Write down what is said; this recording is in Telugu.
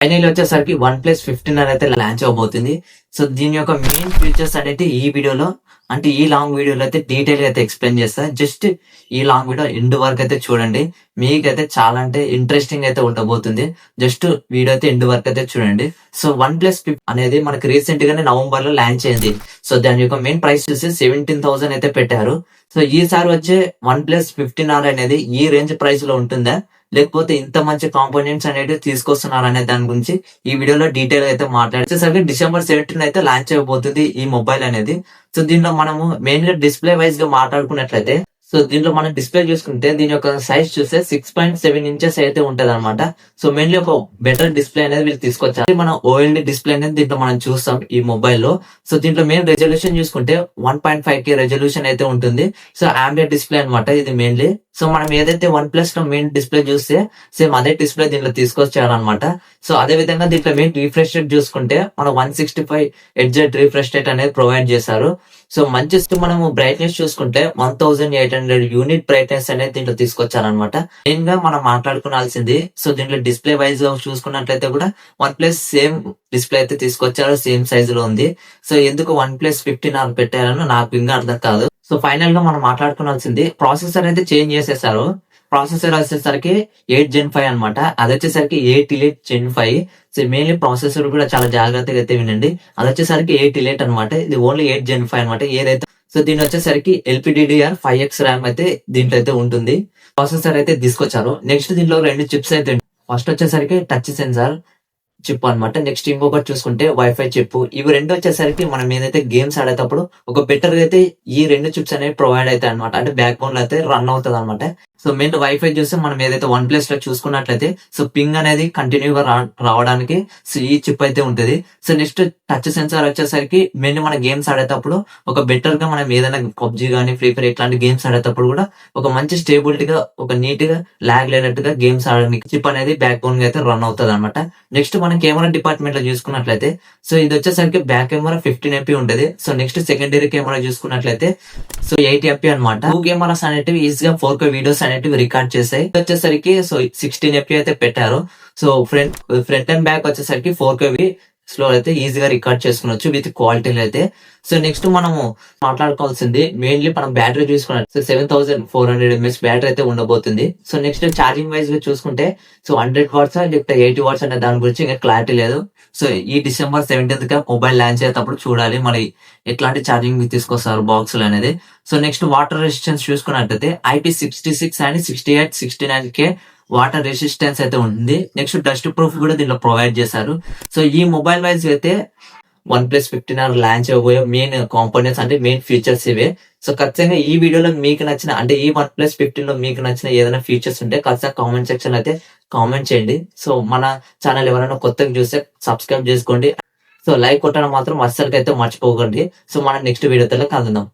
ఫైనల్ వచ్చేసరికి OnePlus 15 అయితే లాంచ్ అవబోతుంది. సో దీని యొక్క మెయిన్ ఫీచర్స్ అనేది ఈ వీడియోలో అంటే ఈ లాంగ్ వీడియోలో అయితే డీటెయిల్ గా అయితే ఎక్స్ప్లెయిన్ చేస్తా. జస్ట్ ఈ లాంగ్ వీడియో ఎండ్ వరకు అయితే చూడండి. మీకైతే చాలా అంటే ఇంట్రెస్టింగ్ అయితే ఉండబోతుంది. జస్ట్ వీడియో అయితే ఎండ్ వరకు అయితే చూడండి. సో OnePlus 15 అనేది మనకి రీసెంట్ గానే నవంబర్ లో లాంచ్ అయింది. సో దాని యొక్క మెయిన్ ప్రైస్ చూసి 17,000 అయితే పెట్టారు. సో ఈసారి వచ్చే OnePlus 15R అనేది ఈ రేంజ్ ప్రైస్ లో ఉంటుందా, లేకపోతే ఇంత మంచి కాంపోనెంట్స్ అనేవి తీసుకొస్తున్నారు అనే దాని గురించి ఈ వీడియోలో డీటెయిల్ అయితే మాట్లాడేసరికి December 17 అయితే లాంచ్ అయిపోతుంది ఈ మొబైల్ అనేది. సో దీంట్లో మనము మెయిన్ గా డిస్ప్లే వైజ్ గా మాట్లాడుకున్నట్లయితే, సో దీంట్లో మనం డిస్ప్లే చూసుకుంటే దీని యొక్క సైజ్ చూస్తే 6.7 ఇంచెస్ అయితే ఉంటది అనమాట. సో మెయిన్లీ ఒక బెటర్ డిస్ప్లే అనేది వీళ్ళు తీసుకొచ్చారు. మనం OLED డిస్ప్లే అనేది దీంట్లో మనం చూస్తాం ఈ మొబైల్ లో. సో దీంట్లో మెయిన్ రెజల్యూషన్ చూసుకుంటే 1.5K రెజల్యూషన్ అయితే ఉంటుంది. సో ఆంబియెంట్ డిస్ప్లే అనమాట ఇది మెయిన్లీ. సో మనం ఏదైతే OnePlus లో మెయిన్ డిస్ప్లే చూస్తే సేమ్ అదే డిస్ప్లే దీంట్లో తీసుకొచ్చారనమాట. సో అదే విధంగా దీంట్లో మెయిన్ రిఫ్రెష్ రేట్ చూసుకుంటే మనం 165 Hz రిఫ్రెష్ రేట్ అనేది ప్రొవైడ్ చేశారు. సో మంచిస్ట్ మనము బ్రైట్నెస్ చూసుకుంటే 1800 యూనిట్ బ్రైట్నెస్ అనేది దీంట్లో తీసుకొచ్చారనమాట. మెయిన్ గా మనం మాట్లాడుకోవాల్సింది, సో దీంట్లో డిస్ప్లే వైజ్ చూసుకున్నట్లయితే కూడా OnePlus సేమ్ డిస్ప్లే అయితే తీసుకొచ్చారు, సేమ్ సైజ్ లో ఉంది. సో ఎందుకు OnePlus 15R పెట్టారని నాకు ఇంకా అర్థం కాదు. సో ఫైనల్ గా మనం మాట్లాడుకోవాల్సింది, ప్రాసెసర్ అయితే చేంజ్ చేసేసారు. ప్రాసెసర్ వచ్చేసరికి 8 Gen 5 అనమాట. అది వచ్చేసరికి 8 Elite Gen 5. So mainly processor కూడా చాలా జాగ్రత్తగా అయితే వినండి. అది వచ్చేసరికి 8 Elite అనమాట. ఇది ఓన్లీ 8 Gen 5 అనమాట ఏదైతే. సో దీని వచ్చేసరికి LPDDR5X ర్యామ్ అయితే దీంట్లో అయితే ఉంటుంది. ప్రాసెసర్ అయితే తీసుకొచ్చారు. నెక్స్ట్ దీంట్లో 2 చిప్స్ అయితే, ఫస్ట్ వచ్చేసరికి టచ్ సెన్సార్ చిప్ అనమాట. నెక్స్ట్ ఇంకొకటి చూసుకుంటే వైఫై చిప్. ఇవి రెండు వచ్చేసరికి మనం ఏదైతే గేమ్స్ ఆడేటప్పుడు ఒక బెటర్ అయితే ఈ 2 చిప్స్ అనేవి ప్రొవైడ్ అవుతాయి అనమాట. అంటే బ్యాక్ బోన్ లో అయితే రన్ అవుతుంది అనమాట. సో మెయిన్ వైఫై చూస్తే మనం ఏదైతే OnePlus లో చూసుకున్నట్లయితే సో పింగ్ అనేది కంటిన్యూగా రావడానికి సో ఈ చిప్ అయితే ఉంటుంది. సో నెక్స్ట్ టచ్ సెన్సార్ వచ్చేసరికి మెయిన్ మన గేమ్స్ ఆడేటప్పుడు ఒక బెటర్ గా మనం ఏదైనా PUBG గానీ ఫ్రీ ఫైర్ ఇట్లాంటి గేమ్స్ ఆడేటప్పుడు కూడా ఒక మంచి స్టేబిలిటీగా ఒక నీట్ గా లాగ్ లేనట్టుగా గేమ్స్ ఆడడానికి చిప్ అనేది బ్యాక్ బోన్ గా అయితే రన్ అవుతుంది అనమాట. నెక్స్ట్ మనం కెమెరా డిపార్ట్మెంట్ లో చూసుకున్నట్లయితే సో ఇది వచ్చేసరికి బ్యాక్ కెమెరా 15 MP ఉంటుంది. సో నెక్స్ట్ సెకండరీ కెమెరా చూసుకున్నట్లయితే సో 8 MP అనమాట. 2 కెమెరాస్ అనేటివి ఈజీగా 4K వీడియోస్ అనేటివి రికార్డ్ చేసాయి. వచ్చేసరికి సో 16 MP అయితే పెట్టారు. సో ఫ్రంట్ అండ్ బ్యాక్ వచ్చేసరికి 4K స్లో అయితే ఈజీగా రికార్డ్ చేసుకునొచ్చు విత్ క్వాలిటీలో అయితే. సో నెక్స్ట్ మనము మాట్లాడుకోవాల్సింది మెయిన్లీ మనం బ్యాటరీ చూసుకున్నట్టు సో 7400 mAh బ్యాటరీ అయితే ఉండబోతుంది. సో నెక్స్ట్ ఛార్జింగ్ వైజ్ గా చూసుకుంటే సో 100 వాట్స్ లేకపోతే 80 వాట్స్ అనే దాని గురించి ఇంకా క్లారిటీ లేదు. సో ఈ December 17 గా మొబైల్ లాంచ్ అయ్యేటప్పుడు చూడాలి మరి ఎట్లాంటి ఛార్జింగ్ తీసుకొస్తారు బాక్స్ లో అనేది. సో నెక్స్ట్ వాటర్ రెసిస్టెన్స్ చూసుకున్నట్టయితే IP66 and 68, 69K water resistance అయితే ఉంటుంది. నెక్స్ట్ డస్ట్ ప్రూఫ్ కూడా దీంట్లో ప్రొవైడ్ చేశారు. సో ఈ మొబైల్ వైజ్ అయితే OnePlus 15R లాంచ్ అయిపోయే మెయిన్ కాంపోనెంట్స్ అంటే మెయిన్ ఫీచర్స్ ఇవే. సో ఖచ్చితంగా ఈ వీడియోలో మీకు నచ్చిన అంటే ఈ OnePlus 15 లో మీకు నచ్చిన ఏదైనా ఫీచర్స్ ఉంటే ఖచ్చితంగా కామెంట్ సెక్షన్ అయితే కామెంట్ చేయండి. సో మన ఛానల్ ఎవరైనా కొత్తగా చూస్తే సబ్స్క్రైబ్ చేసుకోండి. సో లైక్ కొట్టడం మాత్రం అస్సలకైతే మర్చిపోకండి. సో మనం నెక్స్ట్ వీడియోతో కలుద్దాం.